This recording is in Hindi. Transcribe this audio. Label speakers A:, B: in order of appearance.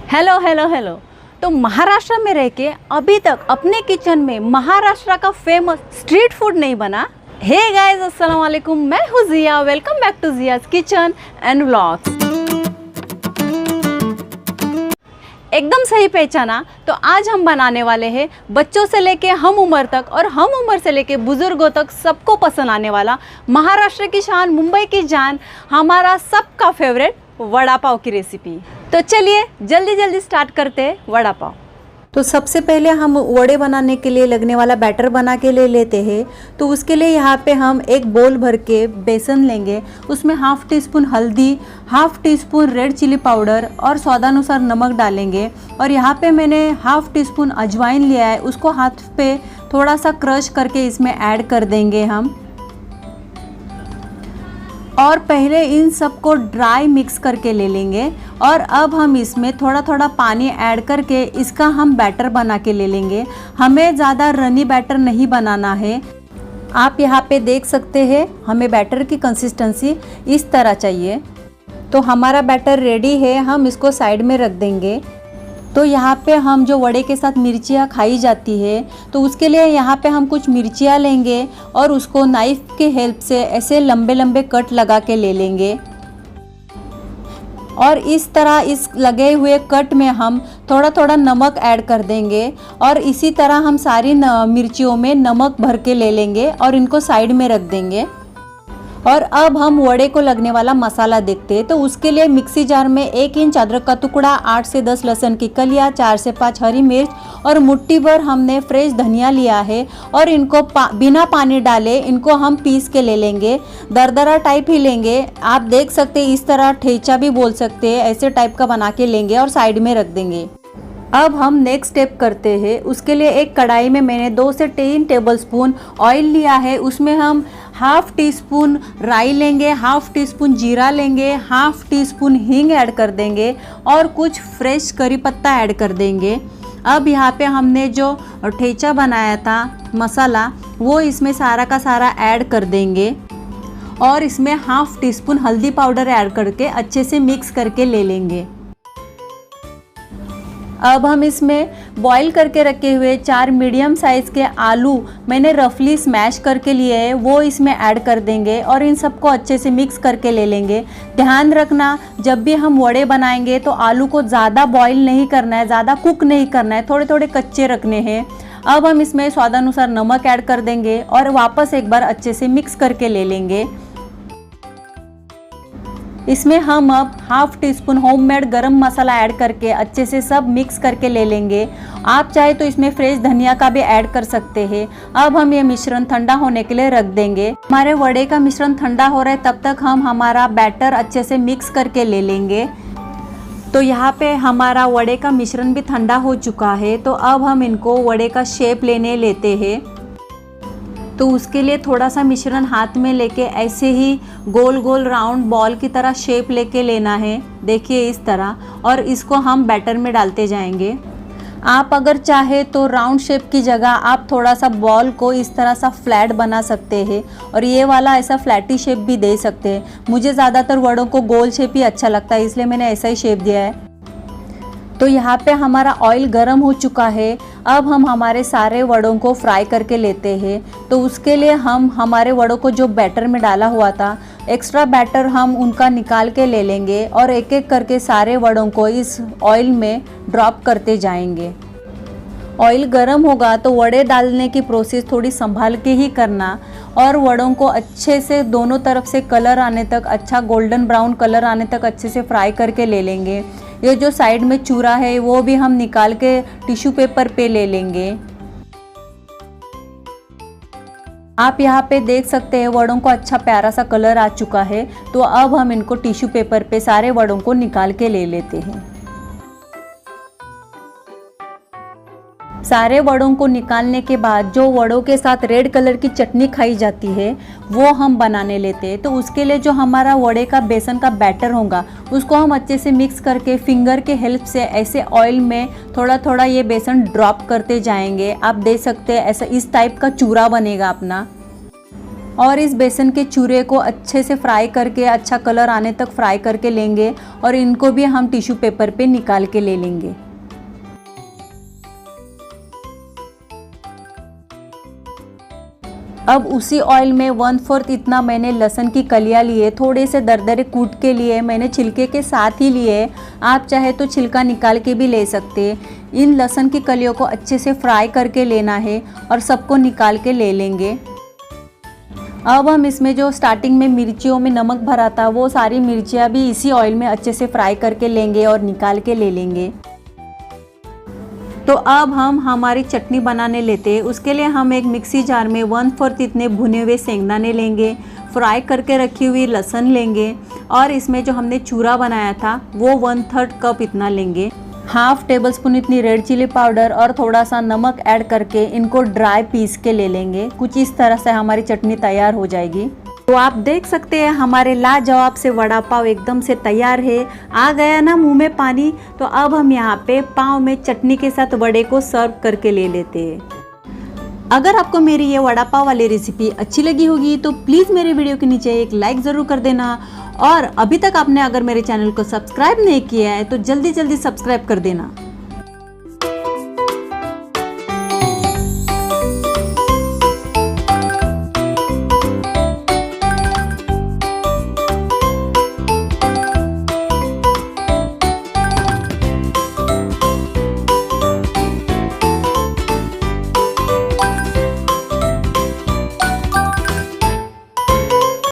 A: Hello hello hello. तो महाराष्ट्र में रह के अभी तक अपने किचन में महाराष्ट्र का फेमस स्ट्रीट फूड नहीं बना। हे गाइस, अस्सलाम वालेकुम, मैं हूँ Jiya. Welcome back to Jiya's kitchen and vlogs. एकदम सही पहचाना। तो आज हम बनाने वाले हैं बच्चों से लेके हम उम्र तक और हम उम्र से लेके बुजुर्गों तक सबको पसंद आने वाला महाराष्ट्र की शान, मुंबई की जान, हमारा सबका फेवरेट वड़ा पाव की रेसिपी। तो चलिए जल्दी जल्दी स्टार्ट करते हैं वड़ा पाव।
B: तो सबसे पहले हम वड़े बनाने के लिए लगने वाला बैटर बना के ले लेते हैं। तो उसके लिए यहाँ पे हम एक बोल भर के बेसन लेंगे, उसमें हाफ टी स्पून हल्दी, half teaspoon red chilli powder और स्वादानुसार नमक डालेंगे। और यहाँ पे मैंने हाफ टी स्पून अजवाइन लिया है, उसको हाथ पे थोड़ा सा क्रश करके इसमें ऐड कर देंगे हम। और पहले इन सबको ड्राई मिक्स करके ले लेंगे और अब हम इसमें थोड़ा थोड़ा पानी ऐड करके इसका हम बैटर बना के ले लेंगे। हमें ज़्यादा रनी बैटर नहीं बनाना है। आप यहाँ पे देख सकते हैं हमें बैटर की कंसिस्टेंसी इस तरह चाहिए। तो हमारा बैटर रेडी है, हम इसको साइड में रख देंगे। तो यहाँ पे हम जो वड़े के साथ मिर्चियाँ खाई जाती है, तो उसके लिए यहाँ पे हम कुछ मिर्चियाँ लेंगे और उसको नाइफ के हेल्प से ऐसे लंबे लंबे कट लगा के ले लेंगे। और इस तरह इस लगे हुए कट में हम थोड़ा थोड़ा नमक ऐड कर देंगे और इसी तरह हम सारी मिर्चियों में नमक भर के ले लेंगे और इनको साइड में रख देंगे। और अब हम वड़े को लगने वाला मसाला देखते हैं। तो उसके लिए मिक्सी जार में 1 इंच अदरक का टुकड़ा, 8 से 10 लहसुन की कलियाँ, 4 से 5 हरी मिर्च और मुट्ठी भर हमने फ्रेश धनिया लिया है। और इनको बिना पानी डाले इनको हम पीस के ले लेंगे, दरदरा टाइप ही लेंगे। आप देख सकते हैं इस तरह ठेचा भी बोल सकते हैं, ऐसे टाइप का बना के लेंगे और साइड में रख देंगे। अब हम नेक्स्ट स्टेप करते हैं। उसके लिए एक कढ़ाई में मैंने 2 से 3 टेबलस्पून ऑयल लिया है, उसमें हम हाफ टी स्पून राई लेंगे, हाफ टी स्पून जीरा लेंगे, हाफ टी स्पून हींग ऐड कर देंगे और कुछ फ्रेश करी पत्ता ऐड कर देंगे। अब यहाँ पे हमने जो ठेचा बनाया था मसाला, वो इसमें सारा का सारा ऐड कर देंगे और इसमें हाफ टी स्पून हल्दी पाउडर ऐड करके अच्छे से मिक्स करके ले लेंगे। अब हम इसमें बॉईल करके रखे हुए 4 मीडियम साइज़ के आलू मैंने रफली स्मैश करके लिए है, वो इसमें ऐड कर देंगे और इन सबको अच्छे से मिक्स करके ले लेंगे। ध्यान रखना, जब भी हम वड़े बनाएंगे तो आलू को ज़्यादा बॉईल नहीं करना है, ज़्यादा कुक नहीं करना है, थोड़े थोड़े कच्चे रखने हैं। अब हम इसमें स्वादानुसार नमक ऐड कर देंगे और वापस एक बार अच्छे से मिक्स करके ले लेंगे। इसमें हम अब हाफ टी स्पून होममेड गरम मसाला ऐड करके अच्छे से सब मिक्स करके ले लेंगे। आप चाहे तो इसमें फ्रेश धनिया का भी ऐड कर सकते हैं। अब हम ये मिश्रण ठंडा होने के लिए रख देंगे। हमारे वड़े का मिश्रण ठंडा हो रहा है, तब तक हम हमारा बैटर अच्छे से मिक्स करके ले लेंगे। तो यहाँ पे हमारा वड़े का मिश्रण भी ठंडा हो चुका है। तो अब हम इनको वड़े का शेप लेते हैं। तो उसके लिए थोड़ा सा मिश्रण हाथ में लेके ऐसे ही गोल गोल राउंड बॉल की तरह शेप लेके लेना है, देखिए इस तरह। और इसको हम बैटर में डालते जाएंगे। आप अगर चाहे तो राउंड शेप की जगह आप थोड़ा सा बॉल को इस तरह सा फ्लैट बना सकते हैं और ये वाला ऐसा फ्लैटी शेप भी दे सकते हैं। मुझे ज़्यादातर वड़ों को गोल शेप ही अच्छा लगता है, इसलिए मैंने ऐसा ही शेप दिया है। तो यहाँ पे हमारा ऑयल गर्म हो चुका है। अब हम हमारे सारे वड़ों को फ्राई करके लेते हैं। तो उसके लिए हम हमारे वड़ों को जो बैटर में डाला हुआ था, एक्स्ट्रा बैटर हम उनका निकाल के ले लेंगे और एक एक करके सारे वड़ों को इस ऑयल में ड्रॉप करते जाएंगे। ऑयल गर्म होगा तो वड़े डालने की प्रोसेस थोड़ी संभाल के ही करना और वड़ों को अच्छे से दोनों तरफ से कलर आने तक, अच्छा गोल्डन ब्राउन कलर आने तक अच्छे से फ्राई करके ले लेंगे। ये जो साइड में चूरा है वो भी हम निकाल के टिश्यू पेपर पे ले लेंगे। आप यहाँ पे देख सकते हैं वड़ों को अच्छा प्यारा सा कलर आ चुका है। तो अब हम इनको टिश्यू पेपर पे सारे वड़ों को निकाल के ले लेते हैं। सारे वड़ों को निकालने के बाद जो वड़ों के साथ रेड कलर की चटनी खाई जाती है वो हम बनाने लेते हैं। तो उसके लिए जो हमारा वड़े का बेसन का बैटर होगा उसको हम अच्छे से मिक्स करके फिंगर के हेल्प से ऐसे ऑयल में थोड़ा थोड़ा ये बेसन ड्रॉप करते जाएंगे। आप देख सकते हैं ऐसा इस टाइप का चूरा बनेगा अपना। और इस बेसन के चूरे को अच्छे से फ्राई करके अच्छा कलर आने तक फ्राई करके लेंगे और इनको भी हम टिश्यू पेपर पे निकाल के ले लेंगे। अब उसी ऑयल में 1/4 इतना मैंने लहसुन की कलियां लिए, थोड़े से दरदरे कूट के लिए, मैंने छिलके के साथ ही लिए, आप चाहे तो छिलका निकाल के भी ले सकते। इन लहसुन की कलियों को अच्छे से फ्राई करके लेना है और सबको निकाल के ले लेंगे। अब हम इसमें जो स्टार्टिंग में मिर्चियों में नमक भरा था वो सारी मिर्चियाँ भी इसी ऑयल में अच्छे से फ्राई करके लेंगे और निकाल के ले लेंगे। तो अब हम हमारी चटनी बनाने लेते हैं। उसके लिए हम एक मिक्सी जार में 1/4 इतने भुने हुए शेंगदाने लेंगे, फ्राई करके रखी हुई लहसुन लेंगे और इसमें जो हमने चूरा बनाया था वो 1/3 कप इतना लेंगे। 1/2 टेबलस्पून इतनी रेड चिली पाउडर और थोड़ा सा नमक ऐड करके इनको ड्राई पीस के ले लेंगे। कुछ इस तरह से हमारी चटनी तैयार हो जाएगी। तो आप देख सकते हैं हमारे लाजवाब से वड़ा पाव एकदम से तैयार है। आ गया ना मुंह में पानी। तो अब हम यहाँ पे पाव में चटनी के साथ वड़े को सर्व करके ले लेते हैं। अगर आपको मेरी ये वड़ा पाव वाली रेसिपी अच्छी लगी होगी तो प्लीज़ मेरे वीडियो के नीचे एक लाइक ज़रूर कर देना और अभी तक आपने अगर मेरे चैनल को सब्सक्राइब नहीं किया है तो जल्दी जल्दी सब्सक्राइब कर देना।